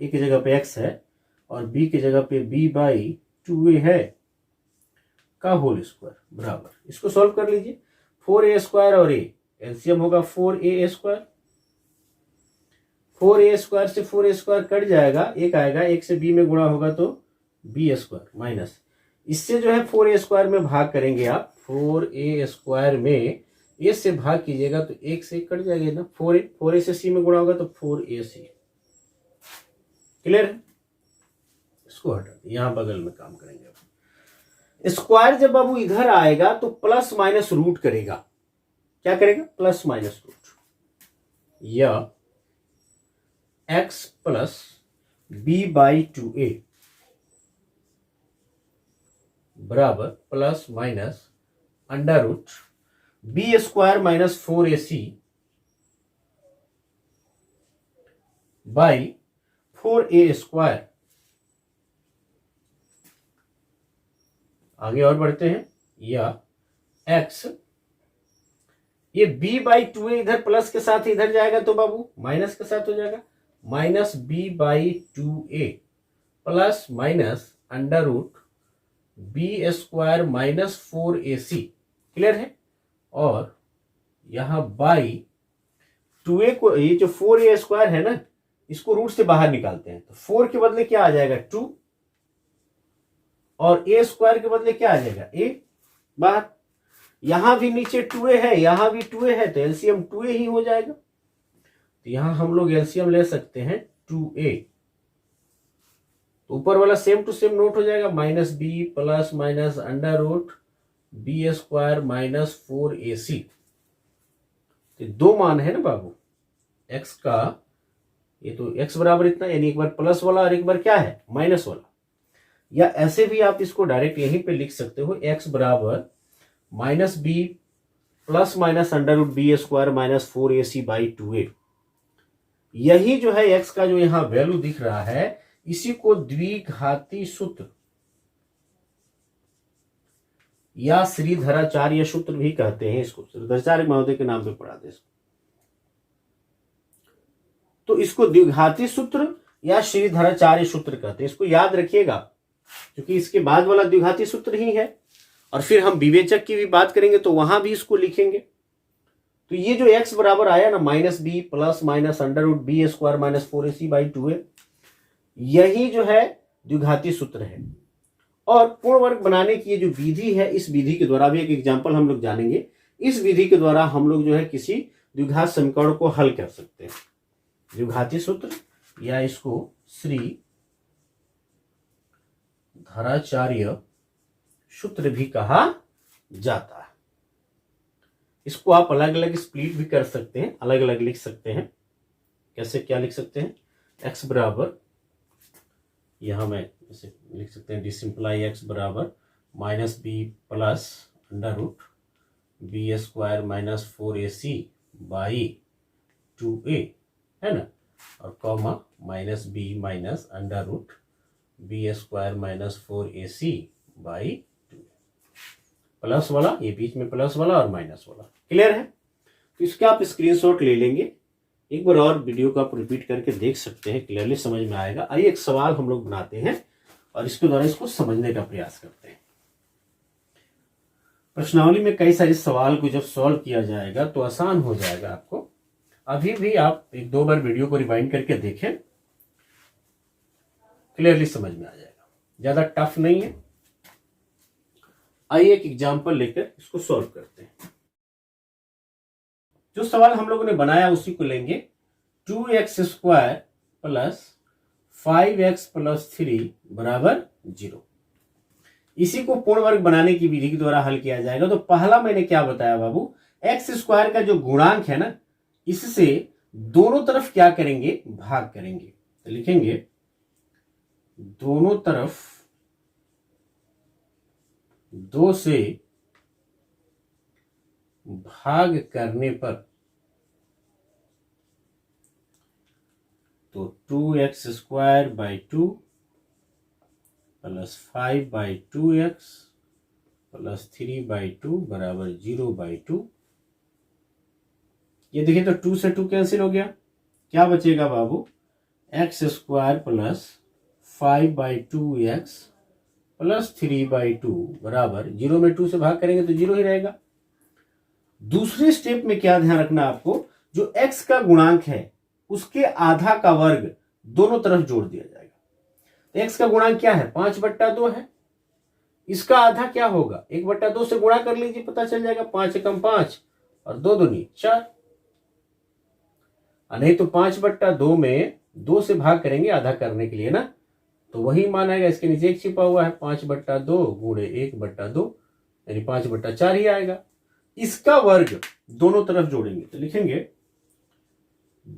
की जगह पे x है और b की जगह पे b/2a है का होल स्क्वायर बराबर, इसको सॉल्व कर लीजिए, 4a² और a एलसीएम होगा 4a², 4a² से 4a² कट जाएगा, एक आएगा, एक से b में गुणा होगा तो b² माइनस, इससे जो है 4a² में भाग करेंगे आप, 4a² में a से भाग कीजिएगा तो एक से कट जाएगा ना, 4a से c में गुणा होगा तो 4ac। क्लियर है, इसको हटा, यहां बगल में काम करेंगे। स्क्वायर जब बाबू इधर आएगा तो प्लस माइनस रूट करेगा, क्या करेगा, प्लस माइनस रूट, या x प्लस b/2a बराबर plus minus under root b² minus 4ac by 4a²। आगे और बढ़ते हैं, या x, ये b/2a इधर प्लस के साथ इधर जाएगा तो बाबू माइनस के साथ हो जाएगा, minus b/2a plus minus under root b² minus 4ac। Clear है, और यहां बाई 2a को, ये जो 4a² है ना, इसको रूट से बाहर निकालते हैं तो 4 के बदले क्या आ जाएगा 2, और a² के बदले क्या आ जाएगा a बाहर, यहां भी नीचे 2a है, यहां भी 2a है, तो एलसीएम 2a ही हो जाएगा। तो यहां हम लोग एलसीएम ले सकते हैं 2a, तो ऊपर वाला सेम टू सेम नोट हो जाएगा, minus b plus minus under root b² minus 4ac। तो दो मान है ना बाबू x का, ये तो x बराबर इतना, यानी एक बार प्लस वाला और एक बार क्या है माइनस वाला, या ऐसे भी आप इसको डायरेक्ट यहीं पे लिख सकते हो, x बराबर minus b plus minus under root b² minus 4ac/2a। यही जो है x का जो यहां वैल्यू दिख रहा है, इसी को द्विघाती सूत्र या श्रीधराचार्य सूत्र भी कहते हैं, इसको श्रीधराचार्य महोदय के नाम पे पढ़ा दे इसको। तो इसको द्विघाती सूत्र या श्रीधराचार्य सूत्र कहते हैं, इसको याद रखिएगा, क्योंकि इसके बाद वाला द्विघाती सूत्र ही है, और फिर हम विवेचक की भी बात करेंगे तो वहां भी इसको लिखेंगे। तो ये जो x बराबर आया ना, minus b plus minus under root b² minus 4ac/2a, यही जो है द्विघाती सूत्र है। और पूर्ण वर्ग बनाने की ये जो विधि है, इस विधि के द्वारा भी एक एग्जाम्पल हम लोग जानेंगे, इस विधि के द्वारा हम लोग जो है किसी द्विघात समीकरण को हल कर सकते हैं। द्विघाती सूत्र या इसको श्री धराचार्य सूत्र भी कहा जाता है। इसको आप अलग अलग स्प्लिट भी कर सकते हैं, अलग अलग लिख सकते हैं। कैसे, क्या लिख सकते हैं, x बराबर, यहां में इसे लिख सकते हैं डिसिंप्लाई x बराबर minus b plus under root b² minus 4ac by 2a, है ना, और comma minus b minus under root b square minus 4ac by 2, plus वाला ये बीच में प्लस वाला और माइनस वाला। क्लियर है? तो इसका आप स्क्रीनशॉट ले लेंगे, एक बार और वीडियो को आप रिपीट करके देख सकते हैं, क्लियरली समझ में आएगा। आइए एक सवाल हम लोग बनाते हैं और इसके द्वारा इसको समझने का प्रयास करते हैं। प्रश्नावली में कई सारे सवाल को जब सॉल्व किया जाएगा तो आसान हो जाएगा आपको। अभी भी आप एक दो बार वीडियो को रिवाइंड करके देखें, क्लियरली समझ में आ जाएगा, ज्यादा टफ नहीं है। आइए एक एग्जाम्पल लेकर इसको सॉल्व करते हैं। जो सवाल हम लोगों ने बनाया उसी को लेंगे। 2x square plus 5x plus 3 बराबर 0। इसी को पूर्ण वर्ग बनाने की विधि के द्वारा हल किया जाएगा। तो पहला मैंने क्या बताया बाबू, एक्स स्क्वायर का जो गुणांक है ना, इससे दोनों तरफ क्या करेंगे, भाग करेंगे। तो लिखेंगे दोनों तरफ 2 से भाग करने पर, तो 2x square by 2 plus 5 by 2x plus 3 by 2 बराबर 0 बाई 2। ये देखिए तो 2 से 2 कैंसिल हो गया, क्या बचेगा बाबू, x square plus 5 by 2x plus 3 by 2 बराबर 0 में 2 से भाग करेंगे तो 0 ही रहेगा। दूसरे स्टेप में क्या ध्यान रखना आपको, जो x का गुणांक है उसके आधा का वर्ग दोनों तरफ जोड़ दिया जाएगा। तो x का गुणांक क्या है, 5/2 है। इसका आधा क्या होगा, 1/2 से गुणा कर लीजिए, पता चल जाएगा, 5 एकम 5 और 2 दूनी 4। नहीं तो 5/2 में 2 से भाग करेंगे आधा करने के लिए ना, तो वही मान आएगा। इसके नीचे एक छिपा हुआ है, 5/2 गुणे 1/2 यानी 5/4 ही आएगा। इसका वर्ग दोनों तरफ जोड़ेंगे तो लिखेंगे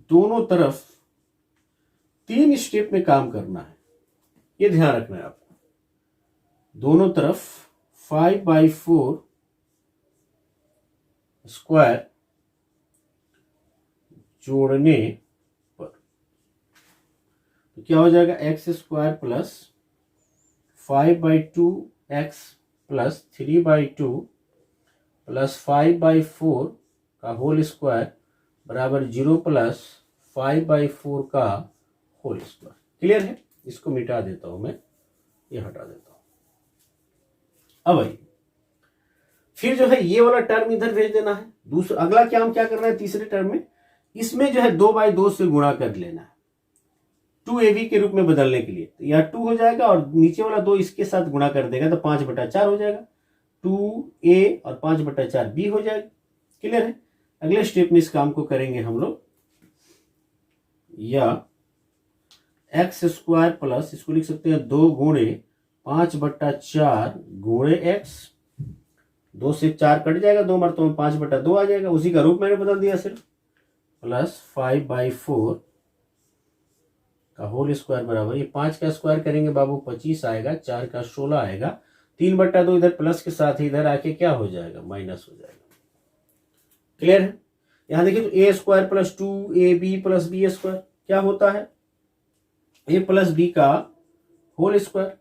दोनों तरफ 3 स्टेप में काम करना है, ये ध्यान रखना है आपको। दोनों तरफ 5/4 स्क्वायर जोड़ने पर तो क्या हो जाएगा, x square plus 5/2x plus 3/2 plus 5/4 का होल स्क्वायर बराबर 0 प्लस 5/4 का होल स्क्वायर। क्लियर है? इसको मिटा देता हूं मैं, ये हटा देता हूं। अब आइए फिर जो है ये वाला टर्म इधर भेज देना है। दूसरा अगला क्या हम क्या करना है, तीसरे टर्म में इसमें जो है 2/2 से गुणा कर लेना है 2ab के रूप में बदलने के लिए। तो यह 2 हो जाएगा और नीचे वाला 2 इसके साथ गुणा कर देगा तो 5/4 हो जाएगा। 2a और 5/4 b हो जाएगा। क्लियर है? अगले स्टेप में इस काम को करेंगे हम लोग, या एक्स स्क्वायर प्लस, इसको लिख सकते हैं 2 गुणे 5/4 गुणे एक्स, 2 से 4 कट जाएगा, 2 मरतों में 5/2 आ जाएगा, उसी का रूप मैंने बदल दिया सिर्फ, प्लस 5/4 का होल स्क्वायर बराबर, ये 5 का स्क्वायर करेंगे बाबू 25 आएगा, 4 का 16 आएगा, 3/2 इधर प्लस के साथ ही इधर आके क्या हो जाएगा, माइनस हो जाएगा। क्लियर है? यहां देखिए तो a square plus 2ab plus b square क्या होता है, ए प्लस बी का whole square,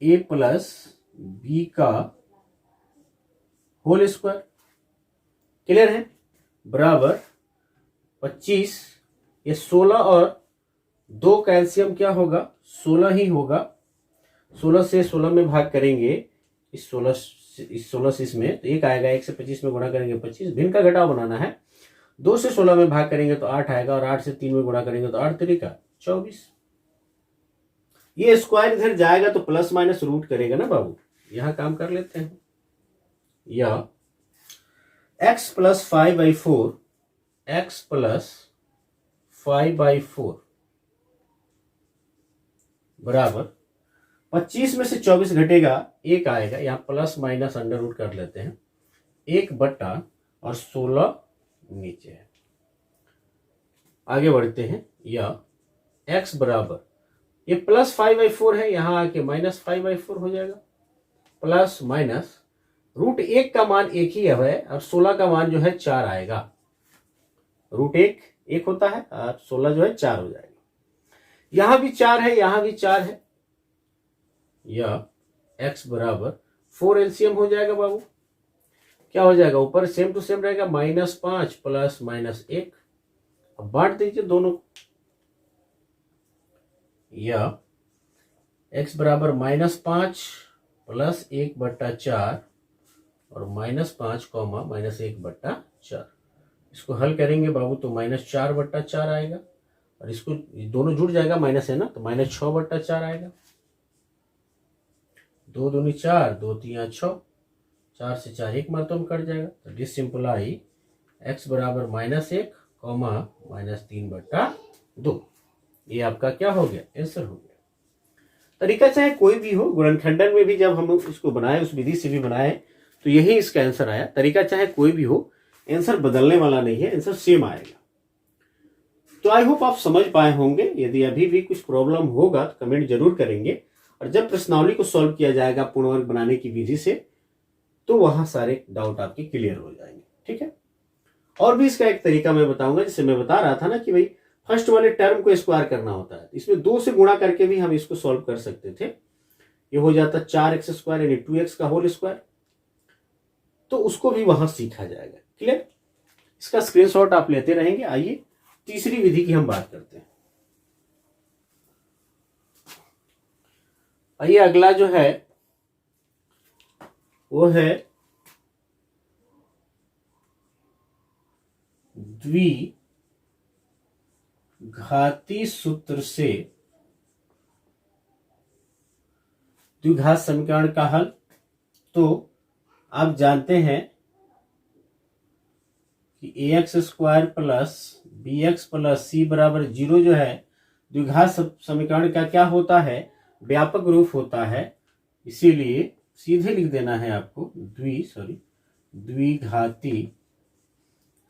a plus b का होल स्क्वायर। क्लियर है? बराबर 25, ये 16 और 2 कैल्शियम क्या होगा, 16 ही होगा। 16 से 16 में भाग करेंगे, इस 16 से इसमें तो 1 आएगा, 1 से 25 में गुणा करेंगे 25, भिन्न का घटाव बनाना है। 2 से 16 में भाग करेंगे तो 8 आएगा और 8 से 3 में गुणा करेंगे तो 8 तरीका 24। ये स्क्वायर इधर जाएगा तो प्लस माइनस रूट करेगा ना बाबू, यहां काम कर लेते हैं। या x प्लस 5/4 x प्लस 5/4 बराबर 25 में से 24 घटेगा 1 आएगा, यहां प्लस माइनस अंडर रूट कर लेते हैं, 1/, और 16 नीचे है। आगे बढ़ते हैं, या x बराबर, ये प्लस 5/4 है, यहां आके माइनस 5/4 हो जाएगा, प्लस माइनस रूट 1 का मान 1 ही है और 16 का मान जो है 4 आएगा। रूट एक होता है और 16 जो है 4 हो जाएगा। यहां भी 4 है, यहां भी 4 है, या x बराबर 4 एलसीएम हो जाएगा बाबू। क्या हो जाएगा, ऊपर सेम टू सेम रहेगा, -5 प्लस -1। अब बांट दीजिए दोनों को, या x बराबर -5 प्लस 1/4 और -5 कॉमा -1/4। इसको हल करेंगे बाबू तो -4/4 आएगा, और इसको दोनों जुड़ जाएगा, माइनस है ना, तो -6/4 आएगा। 2 दूनी 4, 2 3 6, 4 से 4 एक मात्रा में कट जाएगा, तो दिस सिंपलाई x बराबर -1 कॉमा -3/2। ये आपका क्या हो गया, आंसर हो गया। तरीका चाहे कोई भी हो, गुणनखंडन में भी जब हम इसको बनाए, उस विधि से भी बनाए, तो यही इसका आंसर आया। तरीका चाहे कोई भी हो, आंसर बदलने वाला नहीं है, आंसर सेम आएगा। तो आई होप आप समझ पाए होंगे। यदि अभी भी कुछ प्रॉब्लम होगा तो कमेंट जरूर करेंगे, और जब प्रश्नावली को सॉल्व किया जाएगा पूर्ण वर्ग बनाने की विधि से, तो वहां सारे डाउट आपके क्लियर हो जाएंगे। ठीक है, और भी इसका एक तरीका मैं बताऊंगा, जिससे मैं बता रहा था ना कि भाई फर्स्ट वाले टर्म को स्क्वायर करना होता है, इसमें 2 से गुणा करके भी हम इसको सॉल्व कर सकते थे। ये हो जाता 4x² यानी 2x का होल स्क्वायर, तो उसको भी वहां सीखा जाएगा। क्लियर, इसका स्क्रीनशॉट आप लेते रहेंगे। आइए तीसरी विधि की हम बात करते हैं। आइए अगला जो है वो है द्विघाती सूत्र से द्विघात समीकरण का हल। तो आप जानते हैं कि ax² plus bx plus c बराबर 0 जो है द्विघात समीकरण का क्या होता है, व्यापक रूप होता है। इसीलिए सीधे लिख देना है आपको द्विघाती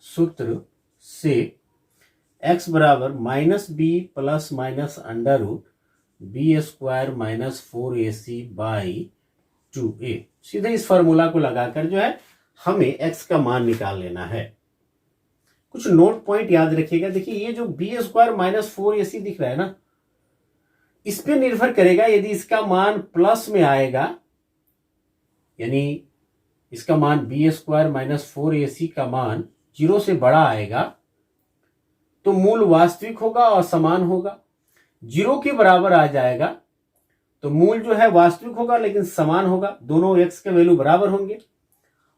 सूत्र से x बराबर -b plus minus √b² minus 4ac/2a। सीधे इस फॉर्मूला को लगाकर जो है हमें x का मान निकाल लेना है। कुछ नोट पॉइंट याद रखिएगा। देखिए ये जो b² माइनस 4ac दिख रहा है ना, इस पे निर्भर करेगा। यदि इसका मान प्लस में आएगा, यानी इसका मान b² माइनस 4ac का मान 0 से बड़ा आएगा, तो मूल वास्तविक होगा और समान होगा। 0 के बराबर आ जाएगा तो मूल जो है वास्तविक होगा लेकिन समान होगा, दोनों x के वैल्यू बराबर होंगे।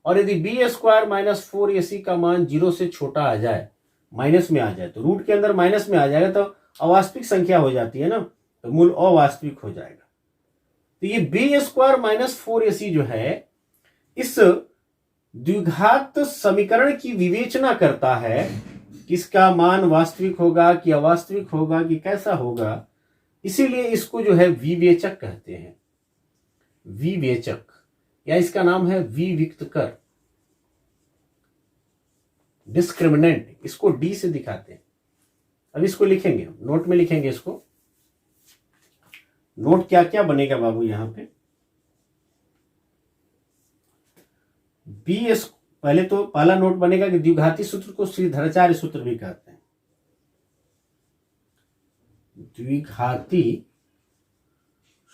और यदि b² माइनस 4ac का मान 0 से छोटा आ जाए, माइनस में आ जाए, तो रूट के अंदर माइनस में आ जाएगा, तो अवास्तविक संख्या हो जाती है ना, तो मूल अवास्तविक हो जाएगा। तो ये b² माइनस 4ac जो है इस द्विघात समीकरण की विवेचना करता है, किसका मान वास्तविक होगा कि अवास्तविक होगा कि कैसा होगा। इसीलिए इसको जो है विवेचक कहते हैं, विवेचक, या इसका नाम है विविक्तकर, डिस्क्रिमिनेंट। इसको डी से दिखाते हैं। अब इसको लिखेंगे, नोट में लिखेंगे इसको। नोट क्या क्या बनेगा बाबू यहां पे, पहले तो पहला नोट बनेगा कि द्विघाती सूत्र को श्रीधराचार्य सूत्र भी कहते हैं। द्विघाती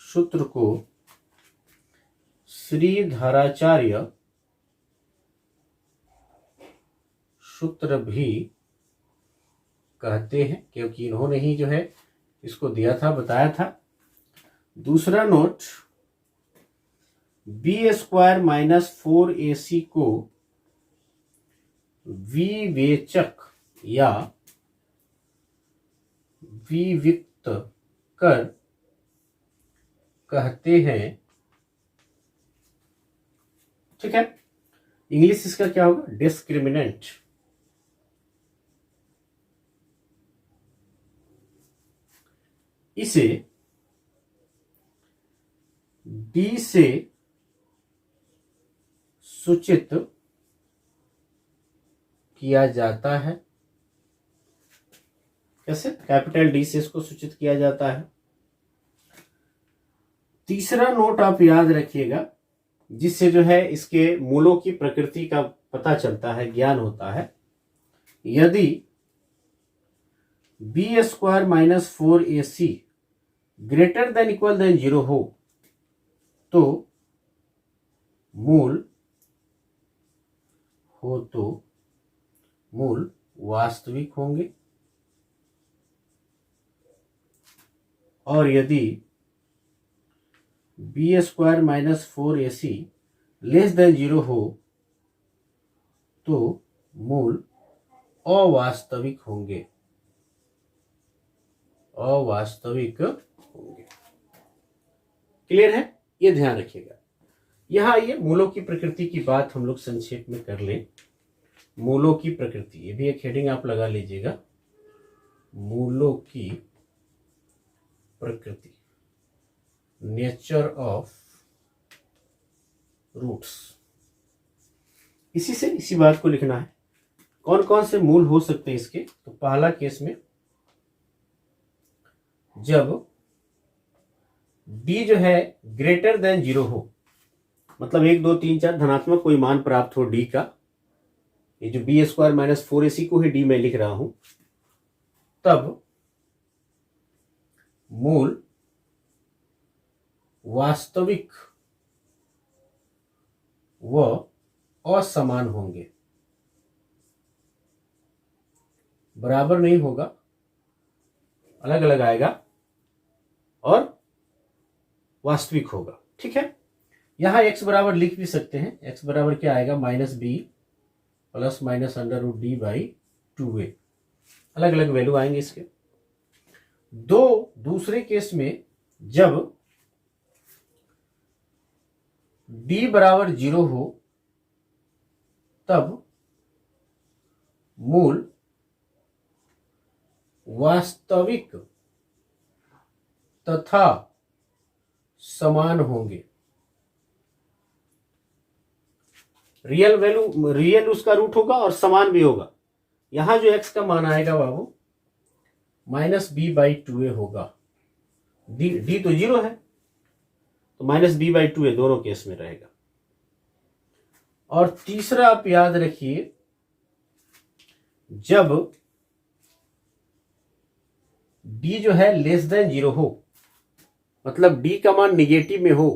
सूत्र को श्रीधराचार्य सूत्र भी कहते हैं, क्योंकि इन्होंने ही जो है इसको दिया था, बताया था। दूसरा नोट, b² माइनस 4ac को विवेचक या विविक्त कर कहते हैं। ठीक है, इंग्लिश इसका क्या होगा, डिस्क्रिमिनेंट। इसे डी से सूचित किया जाता है। कैसे, कैपिटल डी से इसको सूचित किया जाता है। तीसरा नोट आप याद रखिएगा, जिससे जो है इसके मूलों की प्रकृति का पता चलता है, ज्ञान होता है। यदि b square minus 4ac greater than equal than 0 हो तो मूल वास्तविक होंगे, और यदि b square minus 4ac less than 0 हो तो मूल अवास्तविक होंगे। क्लियर है? ये ध्यान रखिएगा। यहां ये मूलों की प्रकृति की बात हम लोग संक्षेप में कर लें। मूलों की प्रकृति, ये भी एक हेडिंग आप लगा लीजिएगा, मूलों की प्रकृति, नेचर ऑफ रूट्स। इसी बात को लिखना है। कौन कौन से मूल हो सकते हैं इसके? तो पहला केस में जब d जो है ग्रेटर देन 0 हो, मतलब 1 2 3 4 धनात्मक कोई मान प्राप्त हो d का, ये जो बी स्क्वायर माइनस 4ac को ही d में लिख रहा हूं, तब मूल वास्तविक व असमान होंगे, बराबर नहीं होगा, अलग अलग आएगा और वास्तविक होगा। ठीक है? यहां x बराबर लिख भी सकते हैं। x बराबर क्या आएगा? Minus b plus minus under root d by 2a। अलग अलग वैल्यू आएंगे इसके। दूसरे केस में जब d बराबर 0 हो तब मूल वास्तविक तथा समान होंगे। रियल उसका रूट होगा और समान भी होगा। यहां जो x का मान आएगा बाबू माइनस बी बाई 2a होगा। d तो 0 है तो माइनस बी बाई 2a दोनों केस में रहेगा। और तीसरा आप याद रखिए, जब d जो है लेस देन 0 हो, मतलब d का मान निगेटिव में हो,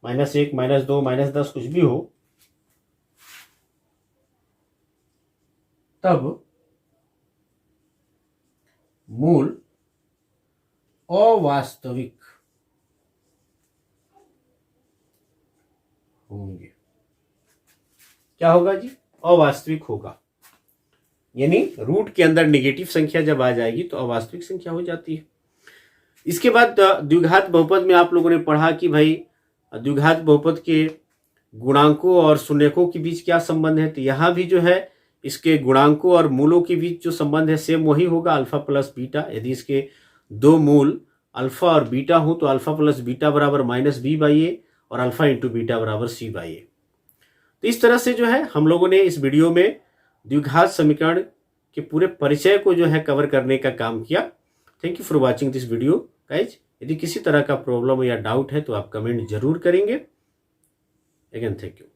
-1 -2 -10 कुछ भी हो, तब मूल अवास्तविक होंगे। क्या होगा जी? अवास्तविक होगा। यानी रूट के अंदर नेगेटिव संख्या जब आ जाएगी तो अवास्तविक संख्या हो जाती है। इसके बाद द्विघात बहुपद में आप लोगों ने पढ़ा कि भाई द्विघात बहुपद के गुणांकों और शून्यकों के बीच क्या संबंध है। तो यहां भी जो है इसके गुणांकों और मूलों के बीच जो संबंध है सेम वही होगा, अल्फा प्लस बीटा। यदि इसके दो मूल अल्फा और बीटा हो तो अल्फा प्लस बीटा बराबर माइनस बी बाई ए और अल्फा इंटू बीटा बराबर सी बाई ए। तो इस तरह से जो है हम लोगों ने इस वीडियो में द्विघात समीकरण के पूरे परिचय को जो है कवर करने का काम किया। Thank you for watching this video guys. यदि किसी तरह का प्रॉब्लम या डाउट है तो आप कमेंट जरूर करेंगे। Again thank you.